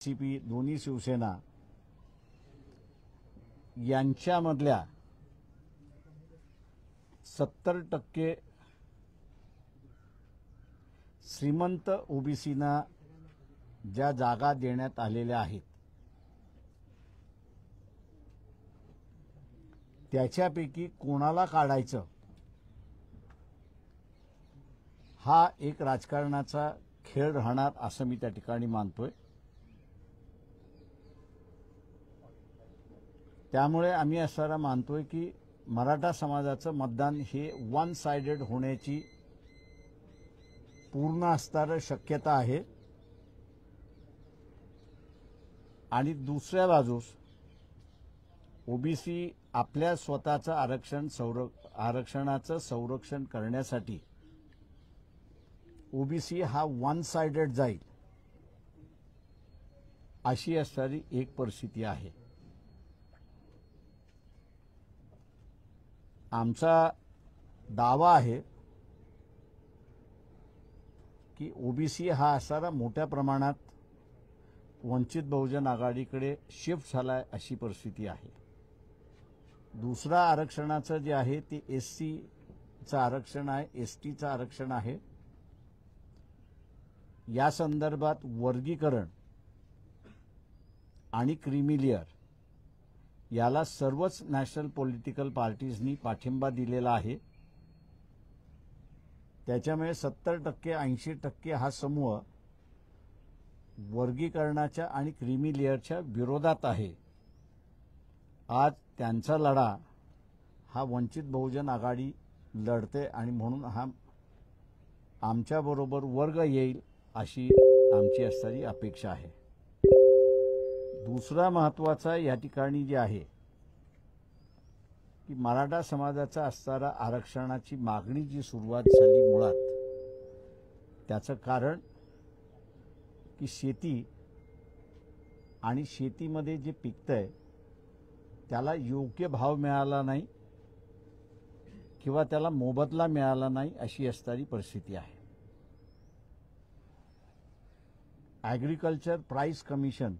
NCP दोन्ही शिवसेना यांच्यामधल्या 70% श्रीमंत ओबीसीना ज्या जागा देण्यात आलेल्या आहेत त्याच्यापैकी कोणाला काढायचं हा एक राजकारणाचा खेळ राहणार असं मी त्या ठिकाणी मानतोय। त्यामुळे आम्ही असं मानतोय की मराठा समाजाचं मतदान हे वन साइडेड होण्याची पूर्ण असणारी शक्यता आहे आणि दुसऱ्या बाजूस ओबीसी आपल्या स्वतःचं आरक्षणाचं संरक्षण करण्यासाठी ओबीसी हा वन साइडेड जाईल अशी असणारी एक परिस्थिती आहे। आमचा दावा आहे की ओबीसी हा असणारा मोठ्या प्रमाणात वंचित बहुजन आघाडीकडे शिफ्ट झालाय अशी परिस्थिती आहे। दुसरा आरक्षणाचं जे आहे ते एससीचं आरक्षण आहे, एसटीचं आरक्षण आहे। या संदर्भात वर्गीकरण आणि क्रीमी लेयर याला सर्वच नॅशनल पॉलिटिकल पार्टीजनी पाठिंबा दिलेला आहे। त्याच्यामुळे 70% 80% हा समूह वर्गीकरणाच्या आणि क्रीमी लेयरच्या विरोधात आहे। आज त्यांचा लढा हा वंचित बहुजन आघाडी लढते आणि म्हणून हा आमच्याबरोबर वर्ग येईल अशी आमची असणारी अपेक्षा आहे। दुसरा महत्त्वाचा या ठिकाणी जे आहे की मराठा समाजाचा असणारा आरक्षणाची मागणी जी सुरुवात झाली मुळात त्याचं कारण की शेती आणि शेतीमध्ये जे पिकतंय त्याला योग्य भाव मिळाला नाही किंवा त्याला मोबदला मिळाला नाही अशी असणारी परिस्थिती आहे। ॲग्रिकल्चर प्राइस कमिशन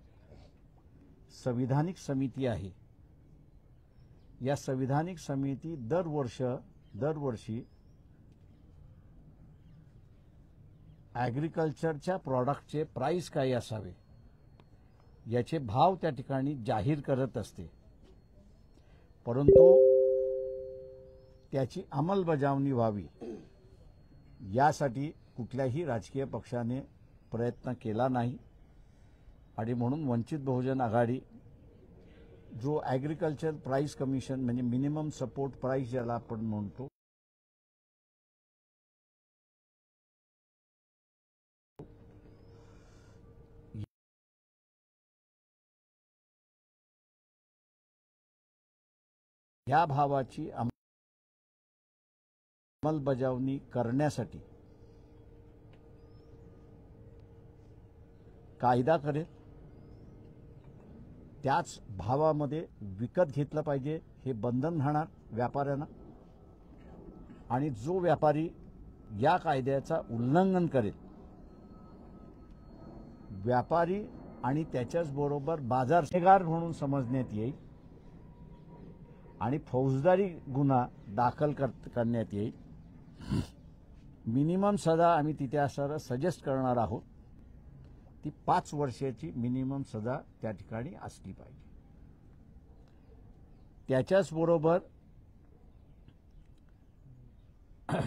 संविधानिक समिती आहे। या संविधानिक समिती दरवर्षी ॲग्रिकल्चरच्या प्रॉडक्टचे प्राइस काय असावे याचे भाव त्या ठिकाणी जाहीर करत असते, परंतु त्याची अंमलबजावणी व्हावी यासाठी कुठल्याही राजकीय पक्षाने प्रयत्न केला नाही आणि म्हणून वंचित बहुजन आघाडी जो ॲग्रिकल्चर प्राइस कमिशन म्हणजे मिनिमम सपोर्ट प्राइस ज्याला आपण म्हणतो या भावाची अंमलबजावणी करण्यासाठी कायदा करेल। त्याच भावामध्ये विकत घेतलं पाहिजे हे बंधन राहणार व्यापाऱ्यांना आणि जो व्यापारी या कायद्याचा उल्लंघन करेल व्यापारी आणि त्याच्याच बरोबर बाजारपेगार म्हणून समजण्यात येईल आणि फौजदारी गुन्हा दाखल करण्यात येईल। मिनिमम सजा आम्ही तिथे असं सजेस्ट करणार आहोत ती 5 वर्षाची मिनिमम सजा त्या ठिकाणी असली पाहिजे। त्याच्याच बरोबर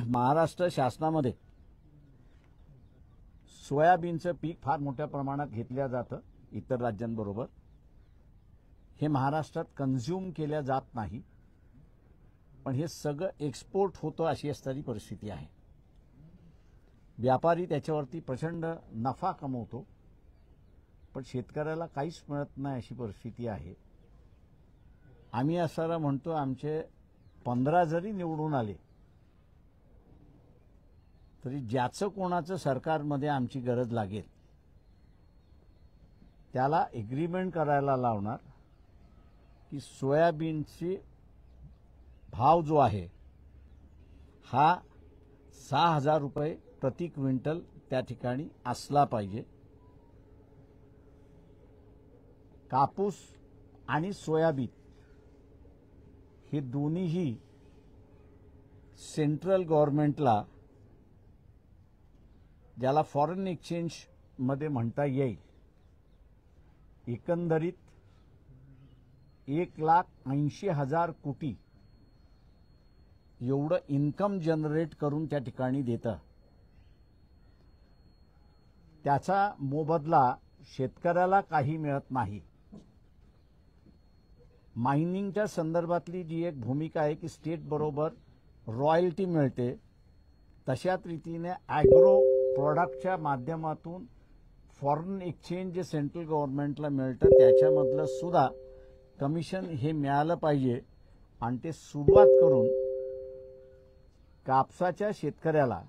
महाराष्ट्र शासनामध्ये सोयाबीनचं पीक फार मोठ्या प्रमाणात घेतलं जातं इतर राज्यांबरोबर। हे महाराष्ट्रात कन्झ्युम केल्या जात नाही पण हे सगळं एक्सपोर्ट होतं अशी असणारी परिस्थिती आहे। व्यापारी त्याच्यावरती प्रचंड नफा कमवतो पण शेतकऱ्याला काहीच मिळत नाही अशी परिस्थिती आहे। आम्ही असं म्हणतो आमचे 15 जरी निवडून आले तरी ज्याचं कोणाचं सरकारमध्ये आमची गरज लागेल त्याला एग्रीमेंट करायला लावणार की सोयाबीनची भाव जो आहे हा 6,000 रुपये प्रति क्विंटल त्या ठिकाणी असला पाहिजे। कापूस आणि सोयाबीन हे दोन्हीही सेंट्रल गव्हर्नमेंटला, ज्याला फॉरेन एक्सचेंज मध्ये म्हणता येईल, एकंदरीत 1,80,000 कोटी एवढं इन्कम जनरेट करून त्या ठिकाणी देतं. त्याचा मोबदला शेतकऱ्याला काही मिळत नाही. मायनिंगच्या संदर्भातली जी एक भूमिका आहे की स्टेट बरोबर रॉयल्टी मिळते, तशाच रीतीने ॲग्रो प्रॉडक्टच्या माध्यमातून फॉरेन एक्सचेंज जे सेंट्रल गव्हर्नमेंटला मिळतं त्याच्यामधलं सुद्धा कमिशन हे मिळालं पाहिजे. आणि ते सुरुवात करून कापसाच्या शेतकऱ्याला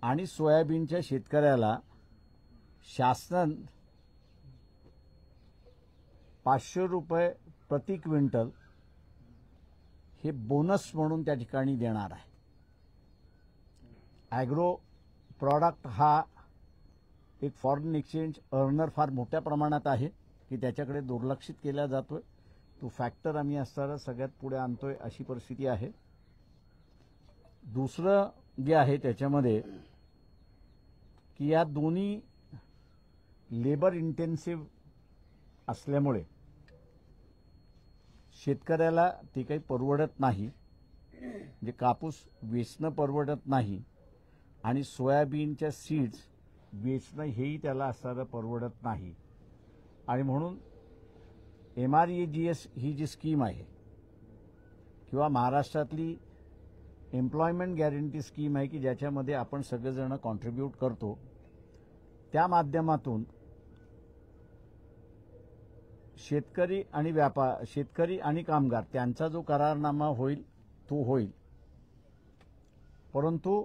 आणि सोयाबीनच्या शेतकऱ्याला शासन 500 रुपये प्रति क्विंटल हे बोनस म्हणून त्या ठिकाणी देणार आहे. ॲग्रो प्रॉडक्ट हा एक फॉरेन एक्सचेंज अर्नर फार मोठ्या प्रमाणात आहे की त्याच्याकडे दुर्लक्षित केला जातोय. तो फॅक्टर आम्ही असताना सगळ्यात पुढे आणतोय अशी परिस्थिती आहे. दुसरं जे आहे त्याच्यामध्ये की या दोन्ही लेबर इंटेन्सिव्ह असल्यामुळे शेतकऱ्याला ते काही परवडत नाही. म्हणजे कापूस वेचणं परवडत नाही आणि सोयाबीनच्या सीड्स वेचणं हेही त्याला असणारं परवडत नाही. आणि म्हणून MREGS ही जी स्कीम आहे किंवा महाराष्ट्रातली एम्प्लॉयमेंट गॅरंटी स्कीम आहे की ज्याच्यामध्ये आपण सगळेजण कॉन्ट्रीब्यूट करतो, त्या माध्यमातून शेतकरी आणि कामगार त्यांचा जो करारनामा होईल तो होईल, परंतु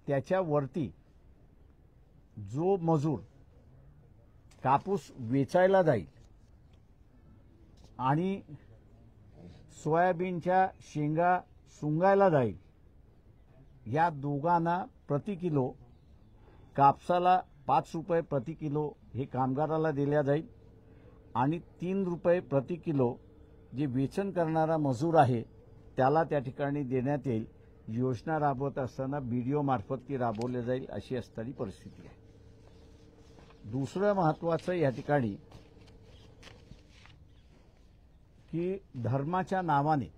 त्याच्यावरती जो मजूर कापूस वेचायला जाईल आणि सोयाबीनच्या शेंगा सुंगायला जाईल, या दोघांना प्रति किलो कापसाला 5 रुपये प्रति किलो हे कामगाराला दिल्या जाईल आणि 3 रुपये प्रति किलो जे वेचन करणारा मजूर आहे त्याला त्या ठिकाणी देण्यात येईल. योजना राबवत असताना BDO मार्फत ती राबवली जाईल अशी असणारी परिस्थिती आहे. दुसरं महत्त्वाचं या ठिकाणी की धर्माच्या नावाने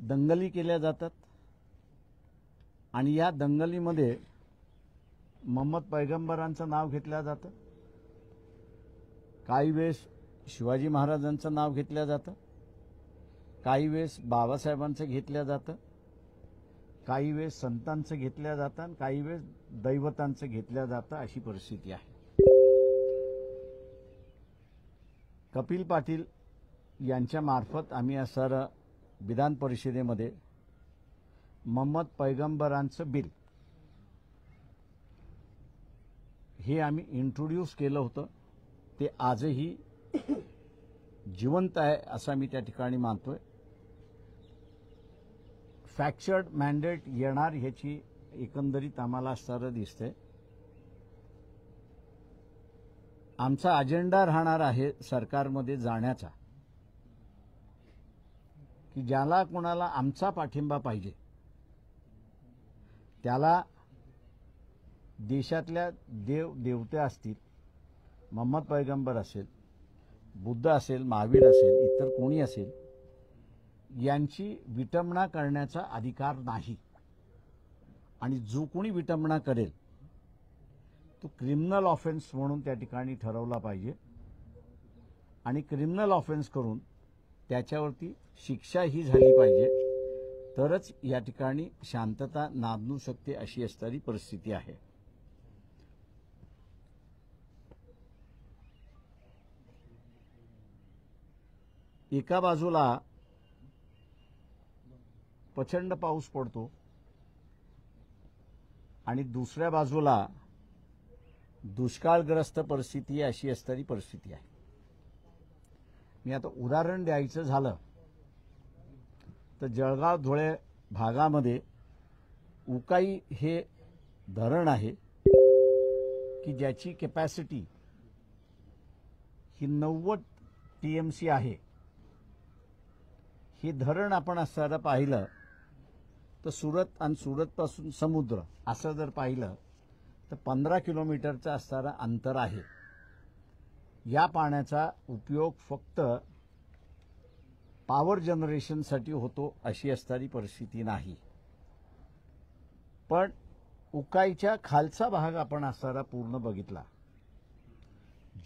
दंगली केल्या जातात आणि या दंगलीमध्ये मोहम्मद पैगंबरांचं नाव घेतलं जातं, काही वेळेस शिवाजी महाराजांचं नाव घेतलं जातं, काही वेळेस बाबासाहेबांचं घेतलं जातं, काही वेळेस संतांचं घेतलं जातं आणि काही वेळेस दैवतांचं घेतलं जातं अशी परिस्थिती आहे. कपिल पाटील यांच्या मार्फत आम्ही असणारं विधान परिषदेमध्ये मोहम्मद पैगंबरांचं बिल हे आम्ही इंट्रोड्यूस केलं होतं. ते आजही जिवंत आहे असं मी त्या ठिकाणी मानतोय. फॅक्चर्ड मॅन्डेट येणार ह्याची एकंदरीत आम्हाला असणारं दिसतंय. आमचा अजेंडा राहणार आहे सरकारमध्ये जाण्याचा की ज्याला कोणाला आमचा पाठिंबा पाहिजे त्याला देशातल्या देवते असतील, मोहम्मद पैगंबर असेल, बुद्ध असेल, महावीर असेल, इतर कोणी असेल, यांची विटंबना करण्याचा अधिकार नाही. आणि जो कोणी विटंबना करेल तो क्रिमिनल ऑफेन्स म्हणून त्या ठिकाणी ठरवला पाहिजे आणि क्रिमिनल ऑफेन्स करून त्याच्यावरती शिक्षा ही झाली पाहिजे, तरच या ठिकाणी शांतता नांदू शकते अशी असणारी परिस्थिती आहे. एका बाजूला प्रचंड पाऊस पडतो आणि दुसऱ्या बाजूला दुष्काळग्रस्त परिस्थिती अशी असणारी परिस्थिती आहे. मी आता उदाहरण द्यायचं झालं तर जळगाव धुळे भागामध्ये उकाई हे धरण आहे की ज्याची कॅपॅसिटी ही 90 TMC आहे. हे धरण आपण असं पाहिलं तर सुरत आणि सुरतपासून समुद्र असं जर पाहिलं तर 15 किलोमीटरचं असणारं अंतर आहे. या पाण्याचा उपयोग फक्त पॉवर जनरेशनसाठी होतो अशी असणारी परिस्थिती नाही. पण उकाईच्या खालचा भाग आपण असणारा पूर्ण बघितला,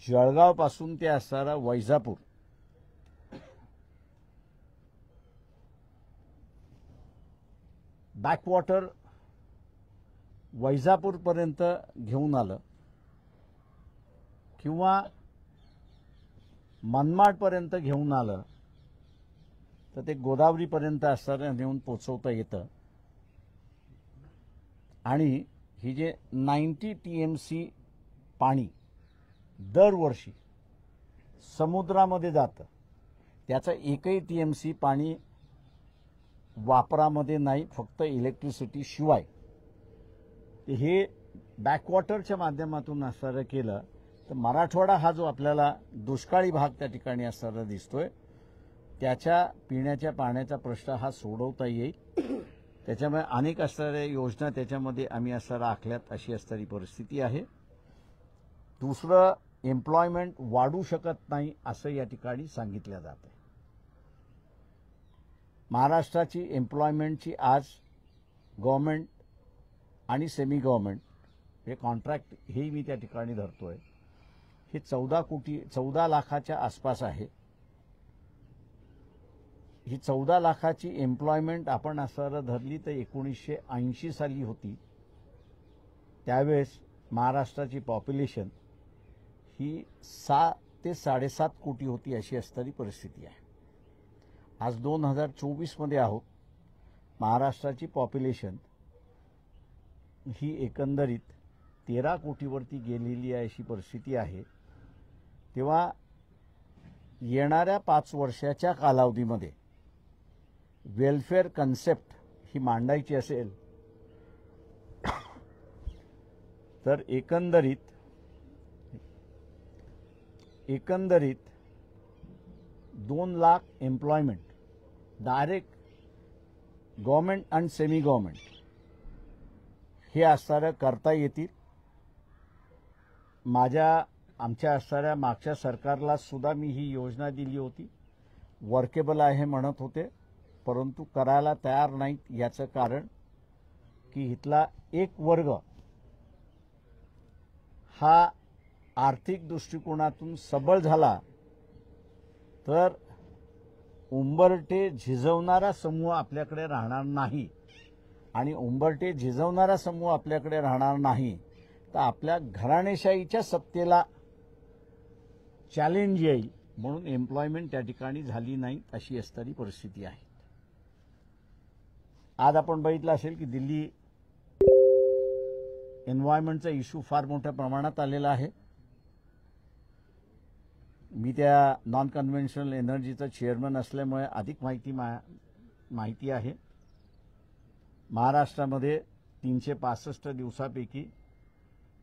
जळगावपासून ते असणारा वैजापूर, बॅकवॉटर वैजापूरपर्यंत घेऊन आलं किंवा मनमाडपर्यंत घेऊन आलं तर ते गोदावरीपर्यंत असणारं नेऊन पोचवता येतं. आणि ही जे 90 TMC पाणी दरवर्षी समुद्रामध्ये जातं, त्याचं एकही TMC पाणी वापरामध्ये नाही, फक्त इलेक्ट्रिसिटी शिवाय. हे बॅकवॉटरच्या माध्यमातून असणारं केलं तर मराठवाडा हा जो आपल्याला दुष्काळी भाग त्या ठिकाणी असणारा दिसतोय, त्याच्या पिण्याच्या पाण्याचा प्रश्न हा सोडवता येईल. त्याच्यामुळे अनेक असणाऱ्या योजना त्याच्यामध्ये आम्ही असणारा आखल्यात अशी असणारी परिस्थिती आहे. दुसरं, एम्प्लॉयमेंट वाढू शकत नाही असं या ठिकाणी सांगितलं जातं. महाराष्ट्राची एम्प्लॉयमेंटची आज गव्हर्नमेंट आणि सेमी गव्हर्नमेंट हे कॉन्ट्रॅक्ट हे मी त्या ठिकाणी धरतोय, हे 14 लाखाच्या आसपास आहे. ही 14 लाखाची एम्प्लॉयमेंट आपण असं धरली तर 1980 साली होती. त्यावेळेस महाराष्ट्राची पॉप्युलेशन ही 6 ते 7.5 कोटी होती अशी असणारी परिस्थिती आहे. आज 2024 आहोत. महाराष्ट्राची पॉप्युलेशन ही एकंदरीत 13 कोटीवरती गेलेली आहे अशी परिस्थिती आहे. तेव्हा येणाऱ्या 5 वर्षाच्या कालावधीमध्ये वेलफेअर कन्सेप्ट ही मांडायची असेल तर एकंदरीत 2 लाख एम्प्लॉयमेंट डायरेक्ट गव्हर्नमेंट आणि सेमी गव्हर्नमेंट हे असणारं करता येतील. आमच्या असणाऱ्या मागच्या सरकारला सुद्धा मी ही योजना दिली होती, वर्केबल आहे म्हणत होते, परंतु करायला तयार नाहीत. याचं कारण की इथला एक वर्ग हा आर्थिक दृष्टिकोनातून सबळ झाला तर उंबरठे झिजवणारा समूह आपल्याकडे राहणार नाही. आणि उंबरठे झिजवणारा समूह आपल्याकडे राहणार नाही तर आपल्या घराणेशाहीच्या सत्तेला चॅलेंज येईल. म्हणून एम्प्लॉयमेंट त्या ठिकाणी झाली नाही अशी असणारी परिस्थिती आहे. आज आपण बघितलं असेल की दिल्ली एन्व्हायरमेंटचा इश्यू फार मोठ्या प्रमाणात आलेला आहे. मी त्या नॉन कन्व्हेन्शनल एनर्जीचा चेअरमन असल्यामुळे अधिक माहिती आहे. महाराष्ट्रामध्ये 365 दिवसापैकी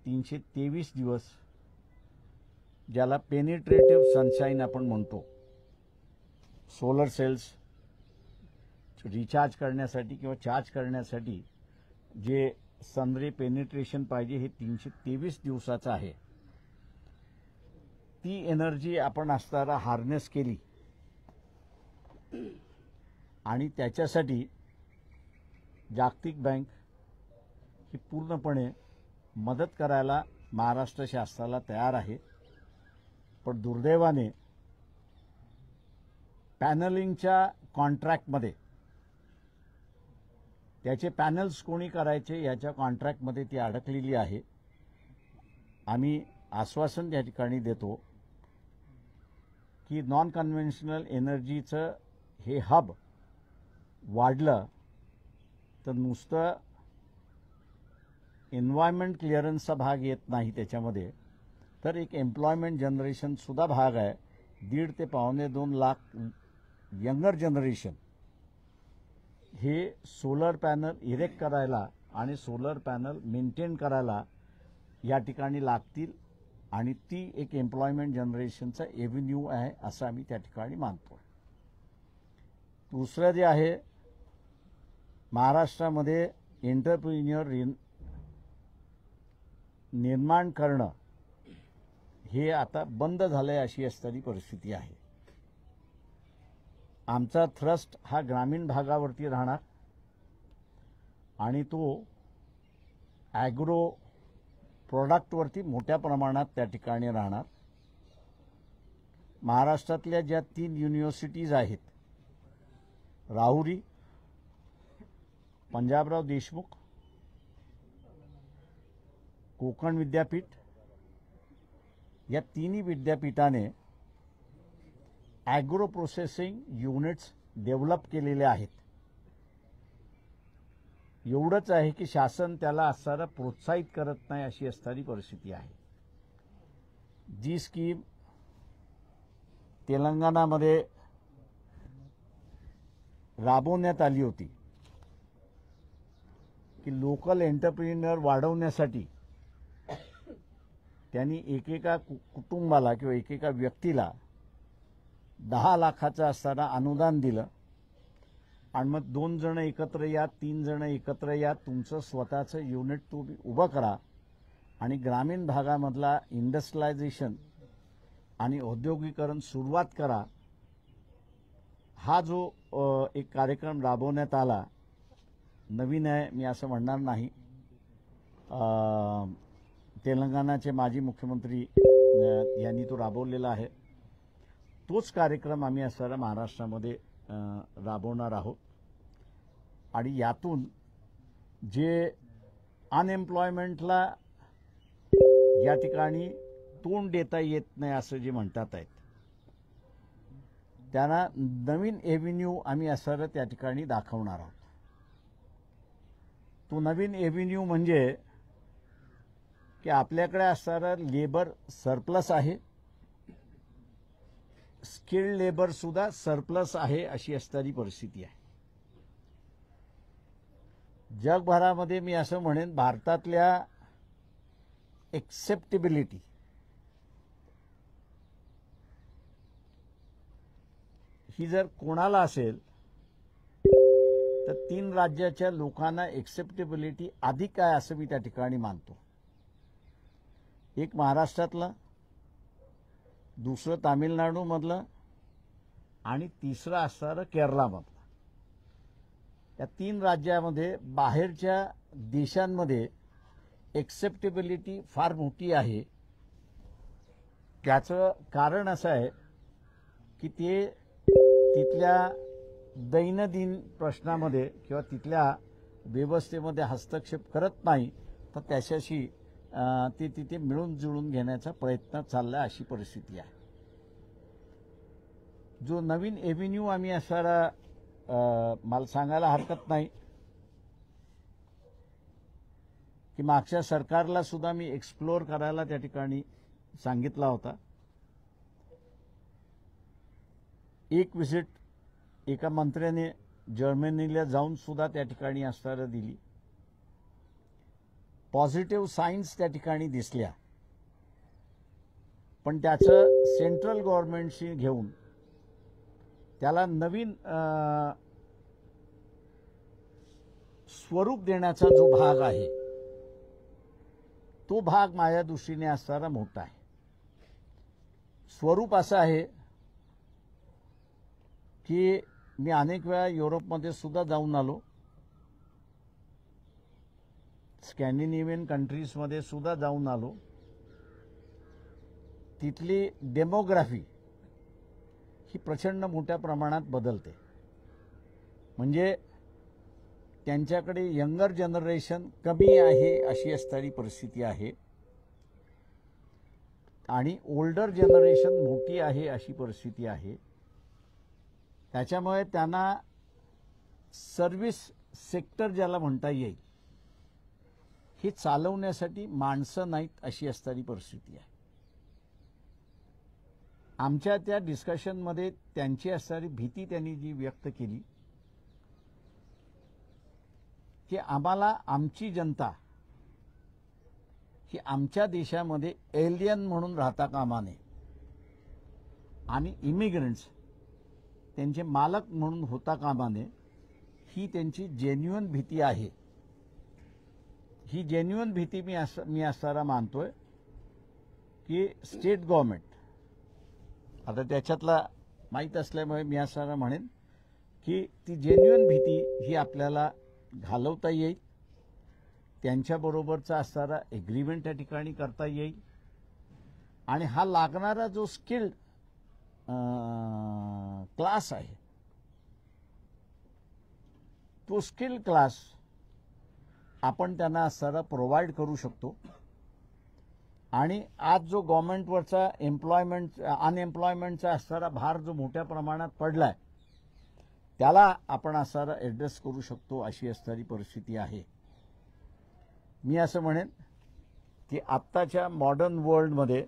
323 दिवस ज्याला पेनिट्रेटिव्ह सनशाईन आपण म्हणतो, सोलर सेल्स रिचार्ज करण्यासाठी किंवा चार्ज करण्यासाठी जे सनरे पेनिट्रेशन पाहिजे हे 323 दिवसाचं आहे. ती एनर्जी आपण असताना हार्नेस केली आणि त्याच्यासाठी जागतिक बँक ही पूर्णपणे मदत करायला महाराष्ट्र शासनाला तयार आहे. पण दुर्दैवाने पॅनलिंगच्या कॉन्ट्रॅक्टमध्ये त्याचे पॅनल्स कोणी करायचे याच्या कॉन्ट्रॅक्टमध्ये ती अडकलेली आहे. आम्ही आश्वासन या ठिकाणी देतो की नॉन कन्व्हेन्शनल एनर्जीचं हे हब वाढलं तर नुसतं एन्व्हायरमेंट क्लिअरन्सचा भाग येत नाही त्याच्यामध्ये, तर एक एम्प्लॉयमेंट जनरेशनसुद्धा भाग आहे. 1.5 ते 2.25 लाख यंगर जनरेशन हे सोलर पॅनल इरेक्ट करायला आणि सोलर पॅनल मेंटेन करायला या ठिकाणी लागतील आणि ती एक एम्प्लॉयमेंट जनरेशनचा एव्हेन्यू आहे असं आम्ही त्या ठिकाणी मानतो. दुसरं जे आहे, महाराष्ट्रामध्ये एंटरप्रिन्युअर निर्माण करणं हे आता बंद झालंय अशी असणारी परिस्थिती आहे. आमचा थ्रस्ट हा ग्रामीण भागावरती राहणार आणि तो ॲग्रो प्रोडक्टवरती मोठ्या प्रमाणात त्या ठिकाणी राहणार. महाराष्ट्रातल्या ज्या 3 युनिव्हर्सिटीज आहेत, राहुरी, पंजाबराव देशमुख, कोकण विद्यापीठ, या तिन्ही विद्यापीठाने ॲग्रो प्रोसेसिंग युनिट्स डेव्हलप केलेले आहेत. एवढंच आहे की शासन त्याला असणारा प्रोत्साहित करत नाही अशी असणारी परिस्थिती आहे. जी स्कीम तेलंगणामध्ये राबवण्यात आली होती की लोकल एंटरप्रिन्युअर वाढवण्यासाठी त्यांनी एकेका कुटुंबाला किंवा एकेका व्यक्तीला 10 लाखाचं असताना अनुदान दिलं आणि मग 2 जण एकत्र या, 3 जण एकत्र या, तुमचं स्वतःचं युनिट तुम्ही उभं करा आणि ग्रामीण भागामधला इंडस्ट्रियलायझेशन आणि औद्योगिकरण सुरुवात करा. हा जो एक कार्यक्रम राबवण्यात आला, नवीन आहे मी असं म्हणणार नाही. तेलंगणाचे माजी मुख्यमंत्री यांनी तो राबवलेला आहे. तोच कार्यक्रम आम्ही असणारा महाराष्ट्रामध्ये राबवणार आहोत आणि यातून जे अनएम्प्लॉयमेंटला या ठिकाणी तोंड देता येत नाही असं जे म्हणतात आहेत, त्यांना नवीन एव्हेन्यू आम्ही असणारा त्या ठिकाणी दाखवणार आहोत. तो नवीन एव्हेन्यू म्हणजे की आपल्याकडे असणारा लेबर सरप्लस आहे, स्किल्ड लेबर सुद्धा सरप्लस आहे अशी असणारी परिस्थिती आहे. जगभरामध्ये मी असं म्हणेन, भारतातल्या एक्सेप्टेबिलिटी ही जर कोणाला असेल तर 3 राज्याच्या लोकांना एक्सेप्टेबिलिटी अधिक आहे असं मी त्या ठिकाणी मानतो. एक महाराष्ट्रातलं, दुसरं तामिळनाडूमधलं आणि तिसरं असणारं केरळामधलं. या 3 राज्यामध्ये बाहेरच्या देशांमध्ये एक्सेप्टेबिलिटी फार मोठी आहे. त्याचं कारण असं आहे की ते तिथल्या दैनंदिन प्रश्नामध्ये किंवा तिथल्या व्यवस्थेमध्ये हस्तक्षेप करत नाही, तर त्याच्याशी ते तिथे मिळून जुळून घेण्याचा प्रयत्न चालला अशी परिस्थिती आहे. जो नवीन एव्हेन्यू आम्ही असणारा मला सांगायला हरकत नाही की मागच्या सरकारला सुद्धा मी एक्सप्लोर करायला त्या ठिकाणी सांगितला होता. एक व्हिजिट एका मंत्र्याने जर्मनीला जाऊन सुद्धा त्या ठिकाणी असणारा दिली. पॉझिटिव्ह साईन्स त्या ठिकाणी दिसल्या, पण त्याचं सेंट्रल गव्हर्नमेंटशी घेऊन त्याला नवीन स्वरूप देण्याचा जो भाग आहे, तो भाग माझ्या दृष्टीने असणारा मोठा आहे. स्वरूप असं आहे की मी अनेक वेळा युरोपमध्ये सुद्धा जाऊन आलो, स्कॅन्डिनेव्हियन कंट्रीजमध्ये सुद्धा जाऊन आलो. तिथली डेमोग्राफी ही प्रचंड मोठ्या प्रमाणात बदलते. म्हणजे त्यांच्याकडे यंगर जनरेशन कमी आहे अशी असणारी परिस्थिती आहे आणि ओल्डर जनरेशन मोठी आहे अशी परिस्थिती आहे. त्याच्यामुळे त्यांना सर्व्हिस सेक्टर ज्याला म्हणता येईल हे चालवण्यासाठी माणसं नाहीत अशी असणारी परिस्थिती आहे. आमच्या त्या डिस्कशनमध्ये त्यांची असणारी भीती त्यांनी जी व्यक्त केली की आम्हाला आमची जनता की आमच्या देशामध्ये एलियन म्हणून राहता कामा नये आणि इमिग्रंट्स त्यांचे मालक म्हणून होता कामा नये, ही त्यांची जेन्युइन भीती आहे. ही जेन्युइन भीती मी असताना मानतोय की स्टेट गव्हर्नमेंट, आता त्याच्यातला माहीत असल्यामुळे मी असताना म्हणेन की ती जेन्युइन भीती ही आपल्याला घालवता येईल. त्यांच्याबरोबरचा असणारा एग्रीमेंट त्या ठिकाणी करता येईल आणि हा लागणारा जो स्किल्ड क्लास आहे, तो स्किल क्लास आपण त्यांना असणारा प्रोव्हाइड करू शकतो. आणि आज जो गव्हर्नमेंटवरचा अनएम्प्लॉयमेंटचा असणारा भार जो मोठ्या प्रमाणात पडलाय, त्याला आपण असणारा ॲड्रेस करू शकतो, अशी असणारी परिस्थिती आहे. मी असं म्हणेन की आत्ताच्या मॉडर्न वर्ल्डमध्ये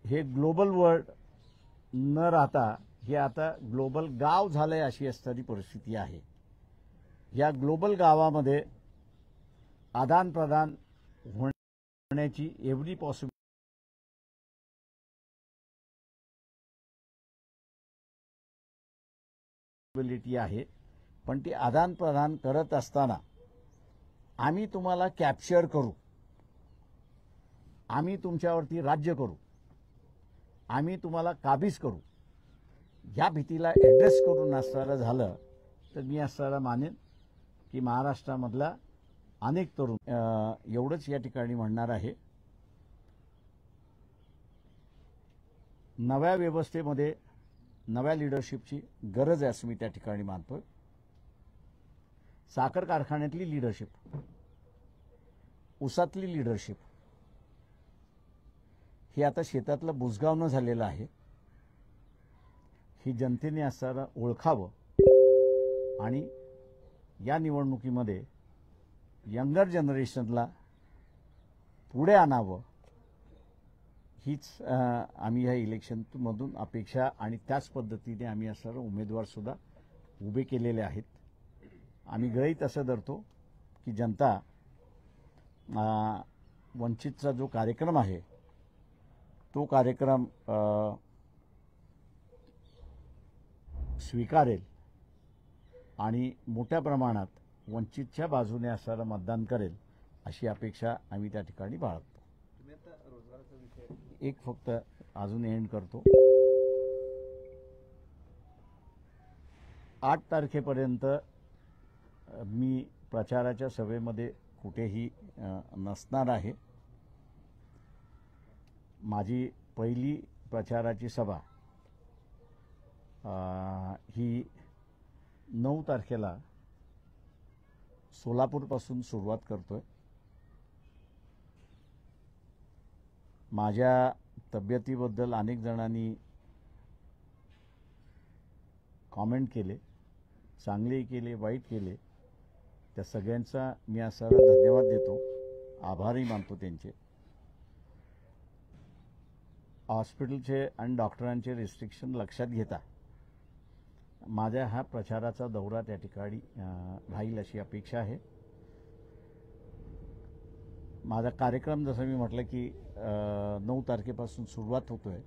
हे ग्लोबल वर्ल्ड न राहता हे आता ग्लोबल गाव झालंय, अशी असणारी परिस्थिती आहे. या ग्लोबल गावामध्ये आदान प्रदान होण्याची एव्हरी पॉसिबिलिटी आहे. पण ती आदान प्रदान करत असताना आम्ही तुम्हाला कॅप्चर करू, आम्ही तुमच्यावरती राज्य करू, आम्ही तुम्हाला काबीज करू, या भीतीला ॲड्रेस करून असणारं झालं तर मी असणारा मानेन की महाराष्ट्रामधला अनेक तरुण एवढंच या ठिकाणी म्हणणार आहे. नव्या व्यवस्थेमध्ये नव्या लिडरशिपची गरज आहे असं मी त्या ठिकाणी मानतोय. साखर कारखान्यातली लिडरशिप, ऊसातली लिडरशिप हे आता शेतातलं बुजगावणं झालेलं आहे. ही जनतेने असणारा ओळखावं आणि या निवडणुकीमध्ये यंगर जनरेशनला पुढे आणावं, हीच आम्ही ह्या इलेक्शनमधून अपेक्षा आणि त्याच पद्धतीने आम्ही असणारे उमेदवारसुद्धा उभे केलेले आहेत. आम्ही गृहीत असं धरतो की जनता वंचितचा जो कार्यक्रम आहे तो कार्यक्रम स्वीकारेल आणि मोठ्या प्रमाणात वंचितच्या बाजूने असणारं मतदान करेल, अशी अपेक्षा आम्ही त्या ठिकाणी बाळगतो. एक फक्त अजून एंड करतो. 8 तारखेपर्यंत मी प्रचाराच्या सभेमध्ये कुठेही नसणार आहे. माझी पहिली प्रचाराची सभा ही 9 तारखेला सोलापूरपासून सुरुवात करतोय. माझ्या तब्येतीबद्दल अनेक जणांनी कॉमेंट केले, चांगले केले, वाईट केले. त्या सगळ्यांचा मी असा धन्यवाद देतो, आभारही मानतो त्यांचे. हॉस्पिटलचे आणि डॉक्टरांचे रिस्ट्रिक्शन लक्षात घेता माझ्या हा प्रचाराचा दौरा त्या ठिकाणी राहील अशी अपेक्षा आहे. माझा कार्यक्रम जसं मी म्हटलं की 9 तारखेपासून सुरुवात होतोय.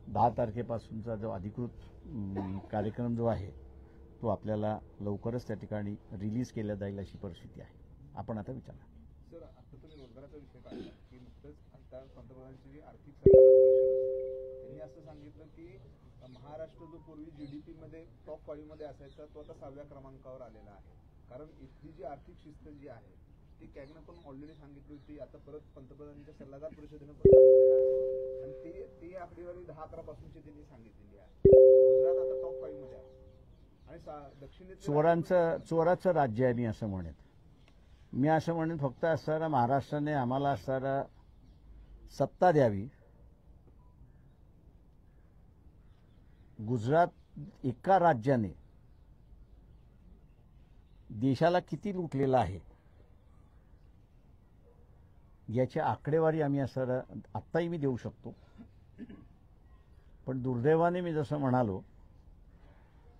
10 तारखेपासूनचा जो अधिकृत कार्यक्रम जो आहे तो आपल्याला लवकरच त्या ठिकाणी रिलीज केला जाईल अशी परिस्थिती आहे. आपण आता विचारा. सर, आता तुम्ही रोजगाराचा विषय काढला की नुकतंच आता पंतप्रधानांची आर्थिक सल्लागार परिषद त्यांनी असं सांगितलं की महाराष्ट्र जो पूर्वी जीडीपी मध्ये टॉप 5 मध्ये असायचा तो आता 6व्या क्रमांकावर आलेला आहे. कारण इथली जी आर्थिक शिस्त जी आहे ती कॅगने पण ऑलरेडी सांगितली होती, आता परत पंतप्रधानांच्या सल्लागार परिषदेनं पण सांगितलेलं आहे आणि ती आकडेवारी 10-11 पासूनची त्यांनी सांगितलेली आहे. गुजरात आता टॉप 5 मध्ये आहे आणि दक्षिणेत चोराचं राज्य आहे मी असं म्हणेन. मी असं म्हणेन फक्त असणारा महाराष्ट्राने आम्हाला असणारा सत्ता द्यावी. गुजरात एका राज्याने देशाला किती लुटलेला आहे याची आकडेवारी आम्ही असणारा आत्ताही मी देऊ शकतो. पण दुर्दैवाने मी जसं म्हणालो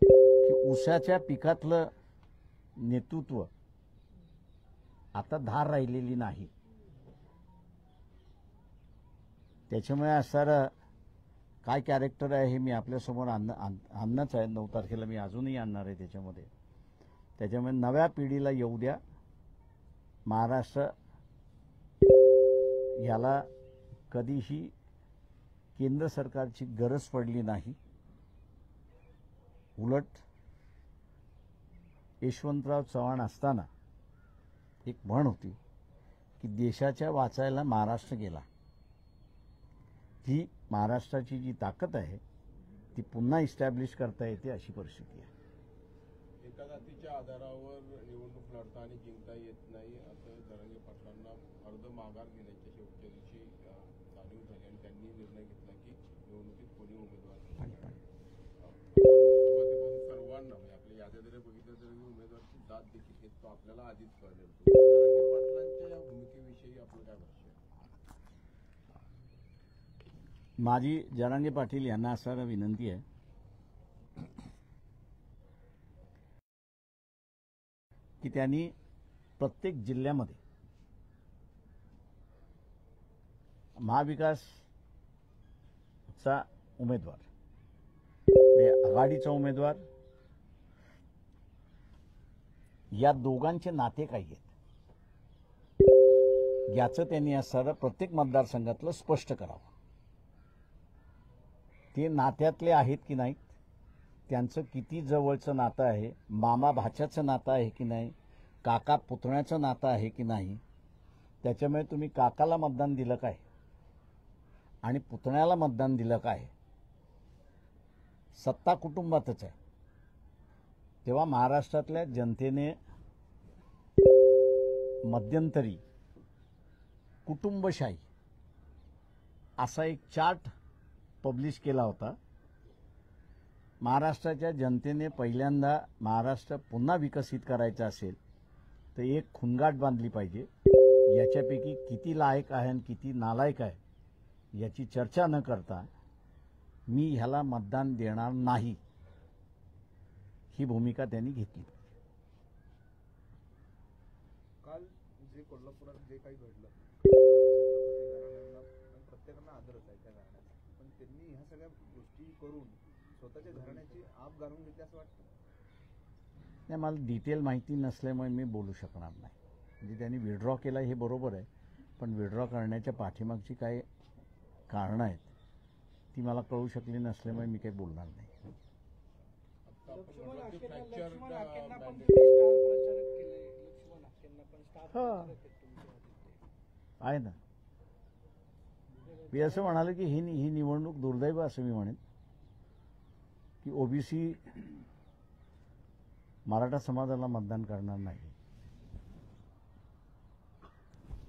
की ऊसाच्या पिकातलं नेतृत्व आता धार राहिलेली नाही. त्याच्यामुळे असणारं काय कॅरेक्टर आहे हे मी आपल्यासमोर आणणंच आहे. 9 तारखेला मी अजूनही आणणार आहे त्याच्यामध्ये. त्याच्यामुळे नव्या पिढीला येऊ द्या. महाराष्ट्र याला कधीही केंद्र सरकारची गरज पडली नाही. उलट यशवंतराव चव्हाण असताना एक म्हण होती की देशाच्या वाचायला महाराष्ट्र गेला. ही महाराष्ट्राची जी ताकद आहे ती पुन्हा इस्टॅब्लिश करता येते अशी परिस्थिती आहे. एका जातीच्या आधारावर निवडणूक लढता आणि जिंकता येत नाही असं जरांगे पाटलांना अर्ध माघार घेण्याच्या शेवटच्या दिवशी जाणीव झाली आणि त्यांनी निर्णय घेतला की निवडणुकीत कोणी उमेदवार सुरुवातीपासून सर्वांना म्हणजे आपल्या याद्या जरी बघितलं तरी उमेदवारची जात देखील हे तो आपल्याला आधीच कळलेलं. जरांगे पाटलांच्या या भूमिकेविषयी आपलं काय भाष्य आहे? माझी जरांगे पाटील यांना असणारी विनंती आहे की त्यांनी प्रत्येक जिल्ह्यामध्ये महाविकासचा उमेदवार, आघाडीचा उमेदवार या दोघांचे नाते काही आहेत याचं त्यांनी असणारं प्रत्येक मतदारसंघातलं स्पष्ट करावं. ते नात्यातले आहेत की नाहीत, त्यांचं किती जवळचं नातं आहे, मामा भाच्याचं नातं आहे की नाही, काका पुतण्याचं नातं आहे की नाही. त्याच्यामुळे तुम्ही काकाला मतदान दिलं काय आणि पुतण्याला मतदान दिलं काय, सत्ता कुटुंबातच आहे. तेव्हा महाराष्ट्रातल्या जनतेने मध्यंतरी कुटुंबशाही असा एक चार्ट पब्लिश केला होता. महाराष्ट्राच्या जनतेने पहिल्यांदा महाराष्ट्र पुन्हा विकसित करायचा असेल तर एक खुणगाठ बांधली पाहिजे. याच्यापैकी किती लायक आहे आणि किती नालायक आहे याची चर्चा न करता मी ह्याला मतदान देणार नाही ही भूमिका त्यांनी घेतली. काल जे कोल्हापुरात जे काही घडलं छत्रपती घराण्यांना प्रत्येकांना आदरच आहे त्या घराण्याचा, पण त्यांनी ह्या सगळ्या गोष्टी करून स्वतःच्या घराण्याची आप घालून घेतली असं वाटतं? नाही, मला डिटेल माहिती नसल्यामुळे मी बोलू शकणार नाही. म्हणजे त्यांनी विड्रॉ केला हे बरोबर आहे, पण विड्रॉ करण्याच्या पाठीमागची काय कारणं आहेत ती मला कळू शकली नसल्यामुळे मी काही बोलणार नाही. आहे ना, मी असं म्हणालो की ही निवडणूक दुर्दैव असं मी म्हणेन की ओबीसी मराठा समाजाला मतदान करणार नाही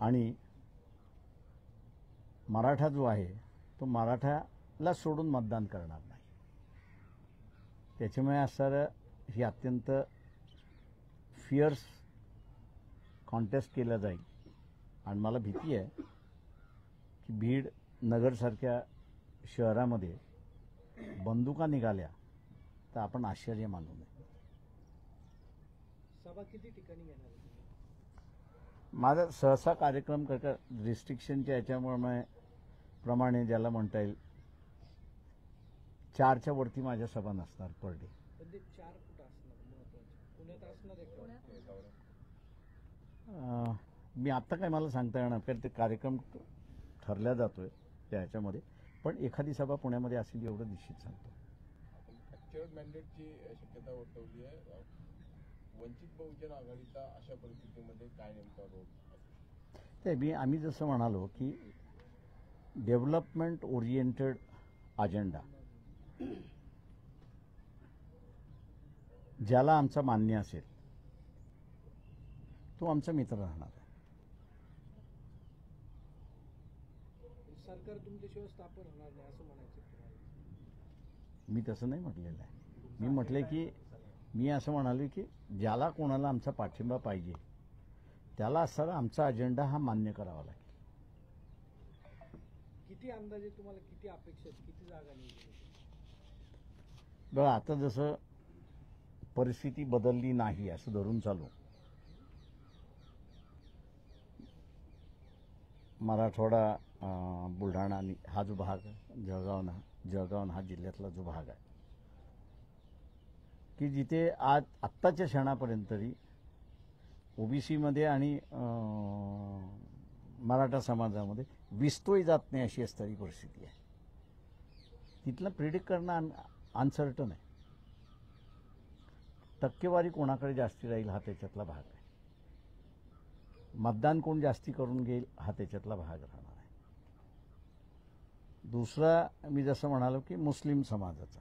आणि मराठा जो आहे तो मराठाला सोडून मतदान करणार नाही. त्याच्यामुळे असणारं ही अत्यंत फिअर्स कॉन्टेस्ट केलं जाईल आणि मला भीती आहे की बीड नगरसारख्या शहरामध्ये बंदुका निघाल्या तर आपण आश्चर्य मानू नये. सभा किती ठिकाणी घेणार आहे? माझा सहसा कार्यक्रम रिस्ट्रिक्शनच्या याच्यामुळे प्रमाणे ज्याला म्हणता येईल 4च्या वरती माझ्या सभा नसणार पर डे. पण ते 4 कुठं असणार महत्वाचे? पुण्यात असणार आहे का? मी आत्ता काय मला सांगता येणार कारण ते कार्यक्रम ठरला जातोय त्या ह्याच्यामध्ये, पण एखादी सभा पुण्यामध्ये असेल एवढं निश्चित सांगतो. फॅक्चर्ड मॅन्डेटची शक्यता वर्तवली आहे. वंचित बहुजन आघाडीचा अशा परिस्थितीमध्ये काय नेमका रोल? ते आम्ही जसं म्हणालो की डेव्हलपमेंट ओरिएंटेड अजेंडा ज्याला आमचा मान्य असेल तो आमचा मित्र राहणार आहे. सरकार तुमच्याशिवाय स्थापन होणार नाही असं म्हणायचं तुम्हाला? मी तसं नाही म्हटलेलं आहे. मी म्हटले की मी असं म्हणालो की ज्याला कोणाला आमचा पाठिंबा पाहिजे त्याला असणारा आमचा अजेंडा हा मान्य करावा लागेल. किती अंदाजे तुम्हाला किती अपेक्षा आहेत, किती जागा निवडून? बघा आता जसं परिस्थिती बदलली नाही असं धरून चालू मराठवाडा, बुलढाणा आणि हा जो भाग जळगाव हा जिल्ह्यातला जो भाग आहे की जिथे आज आत्ताच्या क्षणापर्यंत तरी ओबीसीमध्ये आणि मराठा समाजामध्ये विस्तोही जात नाही अशी असणारी परिस्थिती आहे. तिथलं प्रिडिक्ट करणं अनसर्टन आहे. टक्केवारी कोणाकडे जास्ती राहील हा त्याच्यातला भाग आहे. मतदान कोण जास्ती करून घेईल हा त्याच्यातला भाग राहणार आहे. दुसरा मी जसं म्हणालो की मुस्लिम समाजाचा,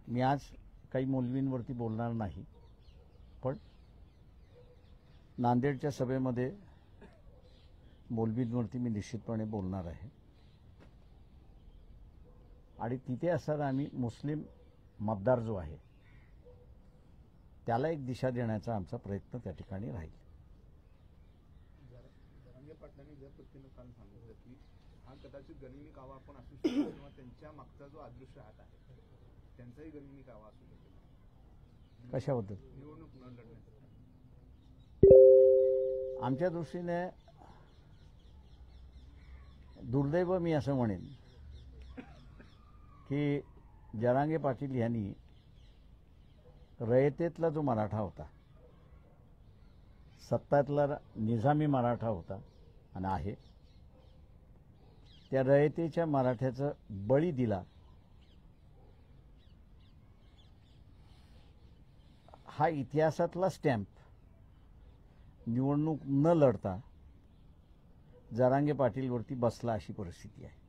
मी आज काही मौलवींवरती बोलणार नाही, पण नांदेडच्या सभेमध्ये मौलवींवरती मी निश्चितपणे बोलणार आहे आणि तिथे असताना आम्ही मुस्लिम मतदार जो आहे त्याला एक दिशा देण्याचा आमचा प्रयत्न त्या ठिकाणी राहील. जरांगे पाटलांनी ज्या पद्धतीनं काल सांगितलं की हा कदाचित गनिमी कावा आपण असू शकतो किंवा त्यांच्या मागचा जो अदृश्य हात आहे त्यांचाही गनिमी कावा असू शकेल कशाबद्दल? निवडणूक न लढण्याचा. आमच्या दृष्टीने दुर्दैव मी असं म्हणेन की जरांगे पाटील यांनी रयतेतला जो मराठा होता, सत्तातला निजामी मराठा होता आणि आहे, त्या रयतेच्या मराठ्याचं बळी दिला. हा इतिहासातला स्टॅम्प निवडणूक न लढता जरांगे पाटीलवरती बसला अशी परिस्थिती आहे.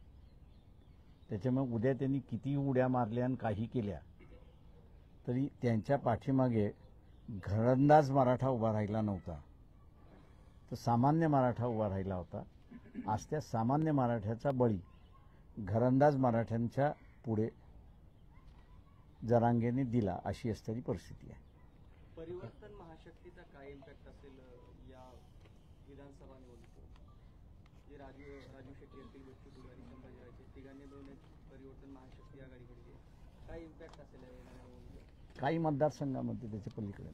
त्याच्यामुळे उद्या त्यांनी किती उड्या मारल्या आणि काही केल्या तरी त्यांच्या पाठीमागे घरंदाज मराठा उभा राहिला नव्हता, तर सामान्य मराठा उभा राहिला होता. आज त्या सामान्य मराठ्याचा बळी घरंदाज मराठ्यांच्या पुढे जरांगेने दिला अशी असणारी परिस्थिती आहे. परिवर्तन महाशक्तीचा काय इम्पॅक्ट असेल या विधानसभा निवडणुकीत? जे राजू शेट्टी असतील, बच्चू कडू आणि संभाजीराजे तिघांनी मिळून एक परिवर्तन महाशक्ती आघाडी केली आहे. काय इम्पॅक्ट असेल या येणाऱ्या निवडणुकीत? काही मतदारसंघामध्ये त्याच्या पलीकडे.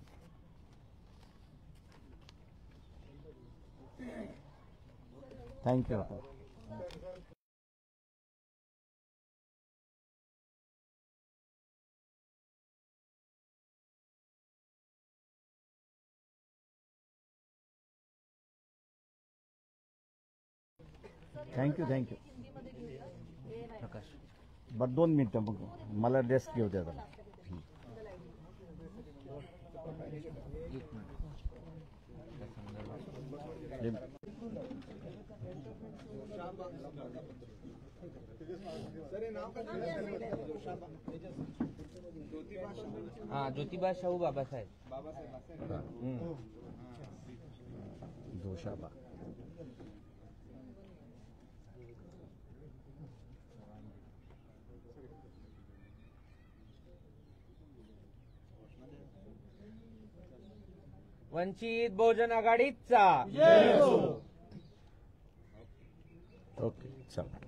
थँक्यू. थँक्यू. प्रकाश बरं 2 मिनटं मग मला डेस्क घेऊ द्या जरा. सर हे नाव काय? ज्योतिबा शाहू बाबासाहेब. बाबासाहेब असे जोशाबा. वंचित बहुजन आघाडीचा ओके चला.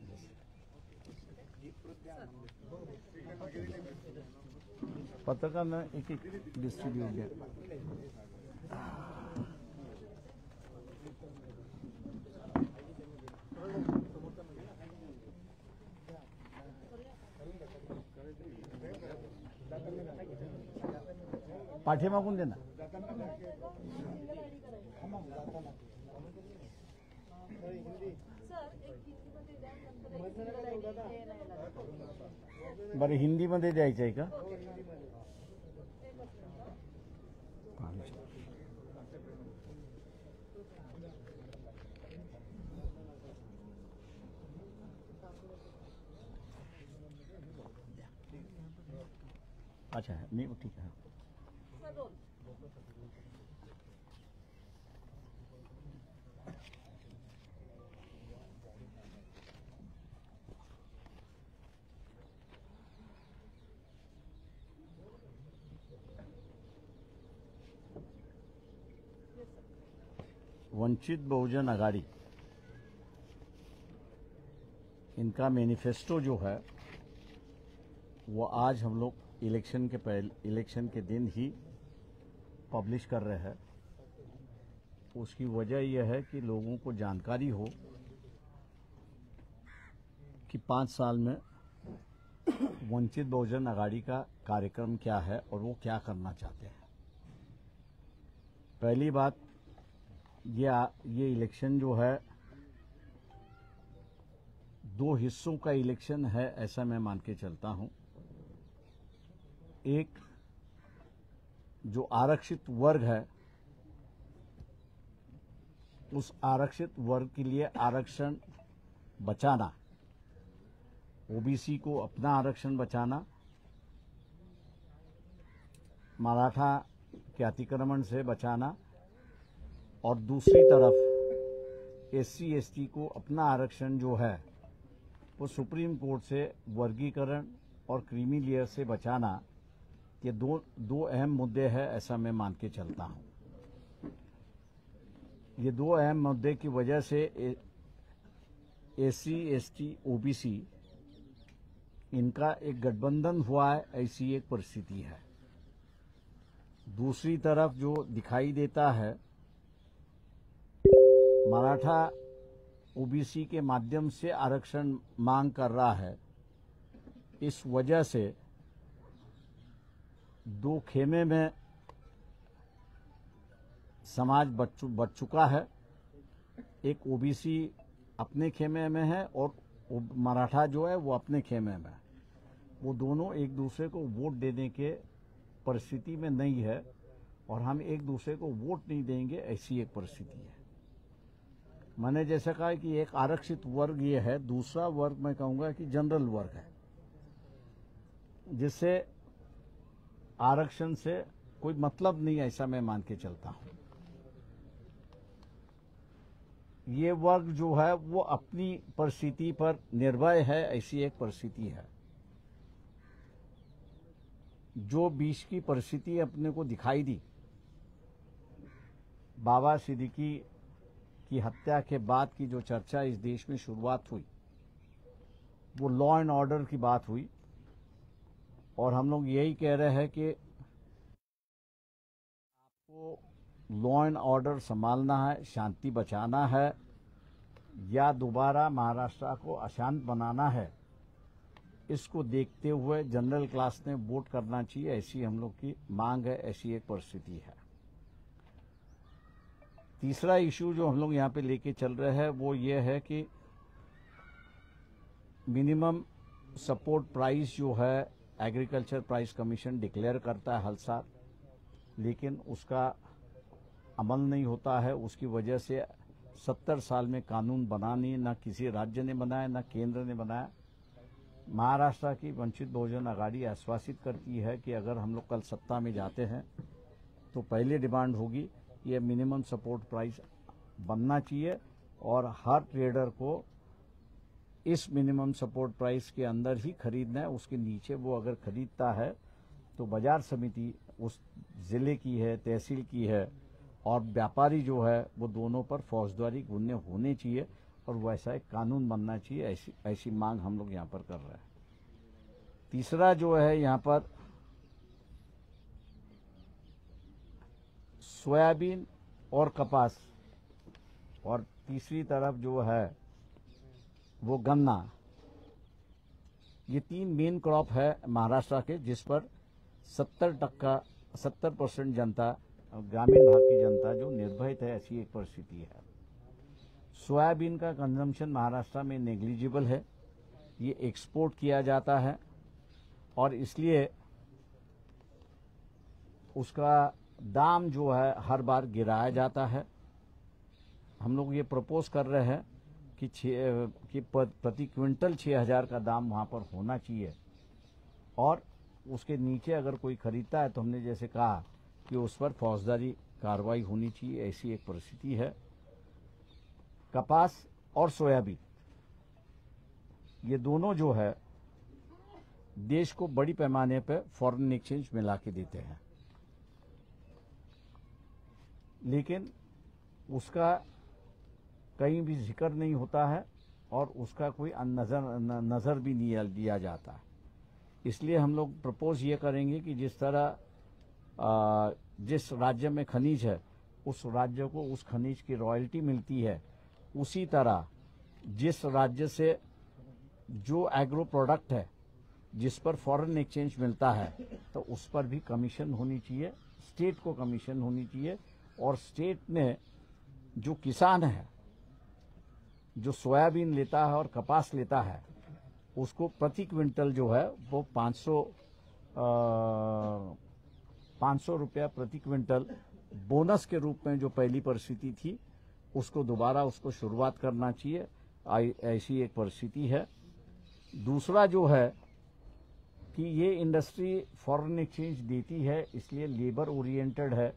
पत्रकारांना एक डिस्ट्रीब्यूट द्या. पाठीमागून दे ना. बरं हिंदीमध्ये द्यायचं आहे का? अच्छा मी ठीक आहे. वंचित बहुजन आघाड़ी इनका मैनिफेस्टो जो है वो आज हम लोग इलेक्शन के दिन ही पब्लिश कर रहे हैं उसकी वजह यह है कि लोगों को जानकारी हो कि 5 साल में वंचित बहुजन आघाड़ी का कार्यक्रम क्या है और वो क्या करना चाहते हैं। पहली बात, ये इलेक्शन जो है 2 हिस्सों का इलेक्शन है, ऐसा मैं मान के चलता हूं। एक जो आरक्षित वर्ग है, उस आरक्षित वर्ग के लिए आरक्षण बचाना, ओबीसी को अपना आरक्षण बचाना, मराठा के अतिक्रमण से बचाना, और दूसरी तरफ एससी एसटी को अपना आरक्षण जो है वो सुप्रीम कोर्ट से वर्गीकरण और क्रीमी लेयर से बचाना। ये दो अहम मुद्दे हैं, ऐसा मैं मान के चलता हूं। ये 2 अहम मुद्दे की वजह से एससी एसटी ओबीसी इनका एक गठबंधन हुआ है, ऐसी एक परिस्थिति है। दूसरी तरफ जो दिखाई देता है, मराठा ओबीसी के माध्यम से आरक्षण मांग कर रहा है। इस वजह से 2 खेमे में समाज बच चुका है। एक ओबीसी अपने खेमे में है और मराठा जो है वो अपने खेमे में है। वो दोनों एक दूसरे को वोट देने के परिस्थिति में नहीं है और हम एक दूसरे को वोट नहीं देंगे, ऐसी एक परिस्थिति है। मैंने जैसा कहा कि एक आरक्षित वर्ग ये है, दूसरा वर्ग मैं कहूंगा कि जनरल वर्ग है, जिससे आरक्षण से कोई मतलब नहीं, ऐसा मैं मान के चलता हूं। ये वर्ग जो है वो अपनी परिस्थिति पर निर्भय है, ऐसी एक परिस्थिति है। जो बीच की परिस्थिति अपने को दिखाई दी, बाबा सिद्दीकी की हत्या के बाद की जो चर्चा इस देश में शुरुआत हुई, वो लॉ एंड ऑर्डर की बात हुई। और हम लोग यही कह रहे हैं कि आपको लॉ एंड ऑर्डर संभालना है, शांति बचाना है, या दोबारा महाराष्ट्र को अशांत बनाना है। इसको देखते हुए जनरल क्लास ने वोट करना चाहिए, ऐसी हम लोग की मांग है, ऐसी एक परिस्थिति है। तीसरा इशू जो हम लोग यहाँ पे लेके चल रहे हैं वो ये है कि मिनिमम सपोर्ट प्राइस जो है एग्रीकल्चर प्राइस कमीशन डिक्लेयर करता है हर साल, लेकिन उसका अमल नहीं होता है। उसकी वजह से 70 साल में कानून बना नहीं, ना किसी राज्य ने बनाया, ना केंद्र ने बनाया। महाराष्ट्र की वंचित बहुजन आघाड़ी आश्वासित करती है कि अगर हम लोग कल सत्ता में जाते हैं तो पहली डिमांड होगी ये मिनिमम सपोर्ट प्राइस बनना चाहिए और हर ट्रेडर को इस मिनिमम सपोर्ट प्राइस के अंदर ही खरीदना है। उसके नीचे वो अगर खरीदता है तो बाजार समिति उस जिले की है, तहसील की है, और व्यापारी जो है वो दोनों पर फौजदारी गुन्हे होने चाहिए और वैसा एक कानून बनना चाहिए। ऐसी मांग हम लोग यहाँ पर कर रहे हैं। तीसरा जो है यहाँ पर सोयाबीन और कपास, और तीसरी तरफ जो है वो गन्ना, ये 3 मेन क्रॉप है महाराष्ट्र के, जिस पर 70% जनता, ग्रामीण भाग की जनता जो निर्भरित है, ऐसी एक परिस्थिति है। सोयाबीन का कंजम्पशन महाराष्ट्र में नेग्लिजिबल है, ये एक्सपोर्ट किया जाता है और इसलिए उसका दाम जो है हर बार गिराया जाता है। हम लोग ये प्रपोज कर रहे हैं कि प्रति क्विंटल 6,000 का दाम वहाँ पर होना चाहिए और उसके नीचे अगर कोई खरीदता है तो हमने जैसे कहा कि उस पर फौजदारी कार्रवाई होनी चाहिए, ऐसी एक परिस्थिति है। कपास और सोयाबीन ये दोनों जो है देश को बड़ी पैमाने पर फॉरेन एक्सचेंज मिला के देते हैं, लेकिन उसका कहीं भी जिक्र नहीं होता है और उसका कोई नज़र भी नहीं दिया जाता है। इसलिए हम लोग प्रपोज ये करेंगे कि जिस तरह जिस राज्य में खनिज है उस राज्य को उस खनिज की रॉयल्टी मिलती है, उसी तरह जिस राज्य से जो एग्रो प्रोडक्ट है जिस पर फॉरेन एक्सचेंज मिलता है तो उस पर भी कमीशन होनी चाहिए, स्टेट को कमीशन होनी चाहिए। और स्टेट में जो किसान है जो सोयाबीन लेता है और कपास लेता है उसको प्रति क्विंटल जो है वो 500 रुपया प्रति क्विंटल बोनस के रूप में जो पहली परिस्थिति थी उसको दोबारा उसको शुरुआत करना चाहिए। ऐसी एक परिस्थिति है। दूसरा जो है कि ये इंडस्ट्री फॉरेन एक्सचेंज देती है इसलिए लेबर ओरिएंटेड है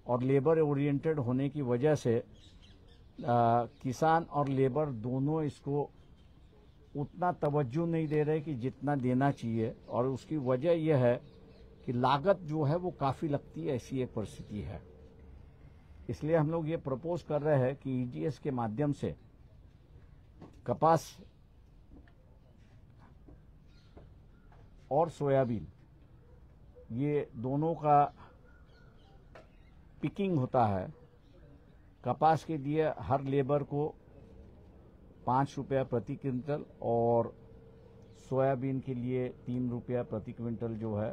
और लेबर ओरिएंटेड होने की वजह से किसान और लेबर दोनों इसको उतना तवज्जो नहीं दे रहे कि जितना देना चाहिए और उसकी वजह यह है कि लागत जो है वो काफ़ी लगती है। ऐसी एक परिस्थिति है। इसलिए हम लोग ये प्रपोज कर रहे हैं कि ईजीएस के माध्यम से कपास और सोयाबीन ये दोनों का पिकिंग होता है। कपास के लिए हर लेबर को 5 रुपया प्रति क्विंटल और सोयाबीन के लिए 3 रुपया प्रति क्विंटल जो है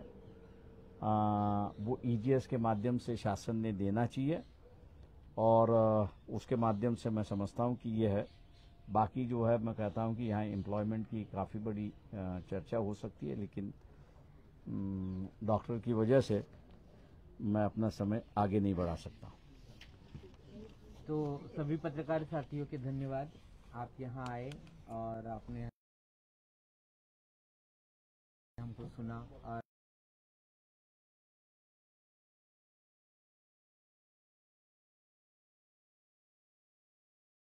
वो ईजीएस के माध्यम से शासन ने देना चाहिए और उसके माध्यम से मैं समझता हूँ कि ये है। बाकी जो है मैं कहता हूँ कि यहाँ एम्प्लॉयमेंट की काफ़ी बड़ी चर्चा हो सकती है, लेकिन डॉक्टर की वजह से मैं अपना समय आगे नहीं बढ़ा सकता। तो सभी पत्रकार साथियों के धन्यवाद, आप यहाँ आए और आपने हमको सुना और